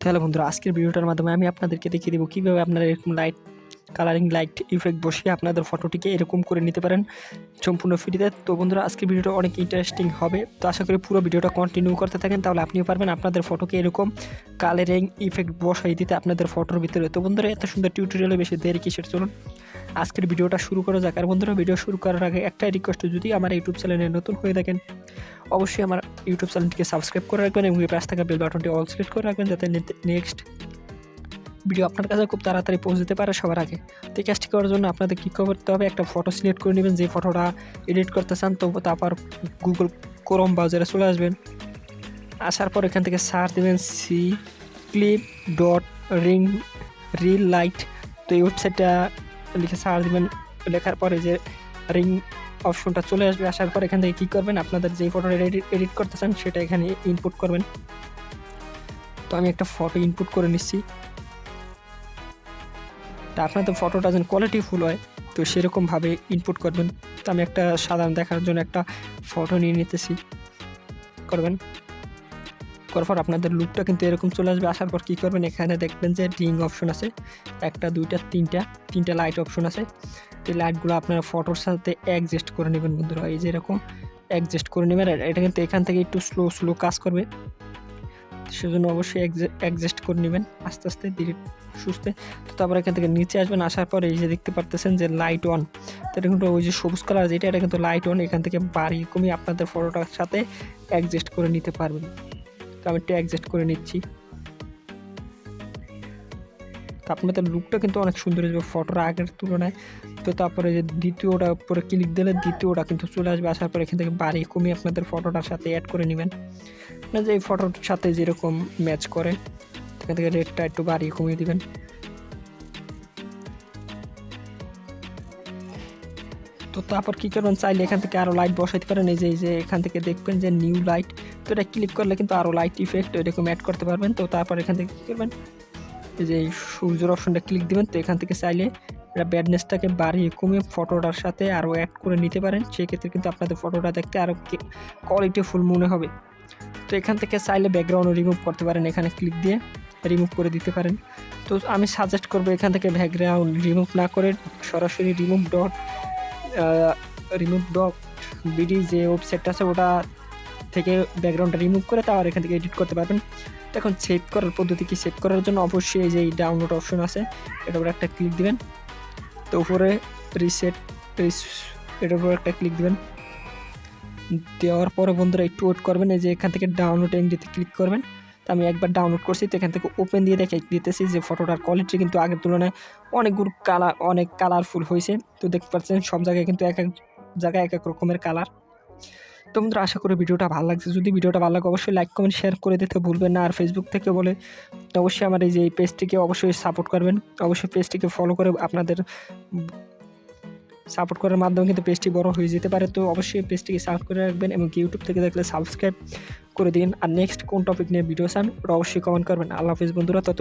তাহলে বন্ধুরা আজকের ভিডিওটার মাধ্যমে আমি আপনাদেরকে দেখিয়ে দেবো কীভাবে আপনারা এরকম কালারিং লাইট ইফেক্ট বসিয়ে আপনাদের ফটোটিকে এরকম করে নিতে পারেন সম্পূর্ণ ফ্রিতে। তো বন্ধুরা আজকের ভিডিওটা অনেক ইন্টারেস্টিং হবে, তো আশা করি পুরো ভিডিওটা কন্টিনিউ করতে থাকেন, তাহলে আপনিও পারবেন আপনাদের ফটোকে এরকম কালারিং ইফেক্ট বসাই দিতে আপনাদের ফটোর ভিতরে। তো বন্ধুরা এত সুন্দর টিউটোরিয়ালে বেশি দেরি কিসের, চলুন আজকের ভিডিওটা শুরু করা যাক। আর বন্ধুরা ভিডিও শুরু করার আগে একটাই রিকোয়েস্ট, যদি আমার ইউটিউব চ্যানেলে নতুন হয়ে থাকেন অবশ্যই আমার ইউটিউব চ্যানেলটিকে সাবস্ক্রাইব করে রাখবেন এবং পাশে থাকা বেল বাটনটি অল সিলেক্ট করে রাখবেন, যাতে নেক্সট ভিডিও আপনার কাছে খুব তাড়াতাড়ি পৌঁছে যেতে পারে সবার আগে। তো এই কাজটি করার জন্য আপনাদের কী করতে হবে, একটা ফটো সিলেক্ট করে নেবেন যে ফটোটা এডিট করতে চান। তো তারপর গুগল ক্রোম ব্রাউজারে চলে আসবেন, আসার পর এখান থেকে সার্চ দেবেন clip.ring light। তো এই ওয়েবসাইটটা লিখে সার্চ দেবেন, লেখার পরে যে রিং অপশনটা চলে আসবে। আসার পর এখান থেকে কী করবেন, আপনাদের যেই ফটোটা এডিট করতে চান সেটা এখানে ইনপুট করবেন। তো আমি একটা ফটো ইনপুট করে নিচ্ছি। তা আপনাদের ফটোটা যেন কোয়ালিটিফুল হয় তো সেরকমভাবে ইনপুট করবেন। তো আমি একটা সাধারণ দেখার জন্য একটা ফটো নিয়ে নিতেছি, করার পর আপনাদের লুকটা কিন্তু এরকম চলে আসবে। আসার পর কী করবেন, এখানে দেখবেন যে রিং অপশন আছে, একটা দুইটা তিনটা লাইট অপশন আছে। তো এই লাইটগুলো আপনারা ফটোর সাথে অ্যাডজাস্ট করে নেবেন বন্ধুরা, এই যে এরকম অ্যাডজাস্ট করে নেবেন। এটা কিন্তু এখান থেকে একটু স্লো কাজ করবে, সেজন্য অবশ্যই অ্যাডজাস্ট করে নেবেন আস্তে আস্তে ধীরে সুস্থে। তো তারপর এখান থেকে নিচে আসবেন, আসার পরে এই যে দেখতে পারতেছেন যে লাইট অন, তো এটা কিন্তু ওই যে সবুজ কালার যেটা, এটা কিন্তু লাইট অন। এখান থেকে বাড়িয়ে কমিয়ে আপনাদের ফটোটার সাথে অ্যাডজাস্ট করে নিতে পারবেন। তো আমি একটু অ্যাডজাস্ট করে নিচ্ছি। তো আপনাদের লুকটা কিন্তু অনেক সুন্দর হয়ে যাবে ফটোর আগের তুলনায়। তো তারপরে যে দ্বিতীয়টা উপরে ক্লিক দিলে দ্বিতীয়টা কিন্তু চলে আসবে। আসার পর এখান থেকে বাড়িয়ে কমিয়ে আপনাদের ফটোটার সাথে অ্যাড করে নেবেন, মানে যে এই ফটোর সাথে যেরকম ম্যাচ করে। এখান থেকে রেটটা একটু বাড়িয়ে কমিয়ে দিবেন। তো তারপর কী করবেন, চাইলে এখান থেকে আরও লাইট বসাইতে পারেন। এই যে এখান থেকে দেখবেন যে নিউ লাইট, তো এটা ক্লিক করলে কিন্তু আরও লাইট ইফেক্ট এরকম অ্যাড করতে পারবেন। তো তারপর এখান থেকে কী করবেন, এই যে সূর্যের অপশনটা ক্লিক দেবেন। তো এখান থেকে চাইলে এটা ব্রাইটনেসটাকে বাড়িয়ে কমিয়ে ফটোটার সাথে আরও অ্যাড করে নিতে পারেন, সেক্ষেত্রে কিন্তু আপনাদের ফটোটা দেখতে আরও কোয়ালিটিফুল মনে হবে। তো এখান থেকে চাইলে ব্যাকগ্রাউন্ড রিমুভ করতে পারেন, এখানে ক্লিক দিয়ে রিমুভ করে দিতে পারেন। তো আমি সাজেস্ট করবো এখান থেকে ব্যাকগ্রাউন্ড রিমুভ না করে সরাসরি রিমুভ ডট বিডি যে ওয়েবসাইটটা আছে ওটা থেকে ব্যাকগ্রাউন্ডটা রিমুভ করে তারপর এখান থেকে এডিট করতে পারবেন। তো এখন সেভ করার পদ্ধতি কি, সেভ করার জন্য অবশ্যই এই যে ডাউনলোড অপশন আছে এটার উপরে একটা ক্লিক দিবেন। তো উপরে এটার উপরে একটা ক্লিক দিবেন, দেওয়ার পরে বন্ধুরা একটু ওয়েট করবেন। এই যে এখান থেকে ডাউনলোড এমডিতে ক্লিক করবেন। তো আমি একবার ডাউনলোড করছি, তো এখান থেকে ওপেন দিয়ে দিতেছি যে ফটোটার কোয়ালিটি কিন্তু আগের তুলনায় অনেক কালারফুল হয়েছে। তো দেখতে পাচ্ছেন সব জায়গায় কিন্তু এক এক জায়গায় এক এক রকমের কালার। তো বন্ধুরা আশা করি ভিডিওটা ভালো লাগছে, যদি ভিডিওটা ভালো লাগে অবশ্যই লাইক কমেন্ট শেয়ার করে দিতে ভুলবেন না। আর ফেসবুক থেকে বলে অবশ্যই আমার এই যে এই পেজটিকে অবশ্যই সাপোর্ট করবেন, অবশ্যই পেজটিকে ফলো করে আপনাদের সাপোর্ট করার মাধ্যমে কিন্তু পেজটি বড় হয়ে যেতে পারে। তো অবশ্যই পেজটিকে সাপোর্ট করে রাখবেন এবং ইউটিউব থেকে দেখলে সাবস্ক্রাইব করে দিন। আর নেক্সট কোন টপিক নিয়ে ভিডিও চান ওটা অবশ্যই কমেন্ট করবেন। আল্লাহ হাফিজ বন্ধুরা। তত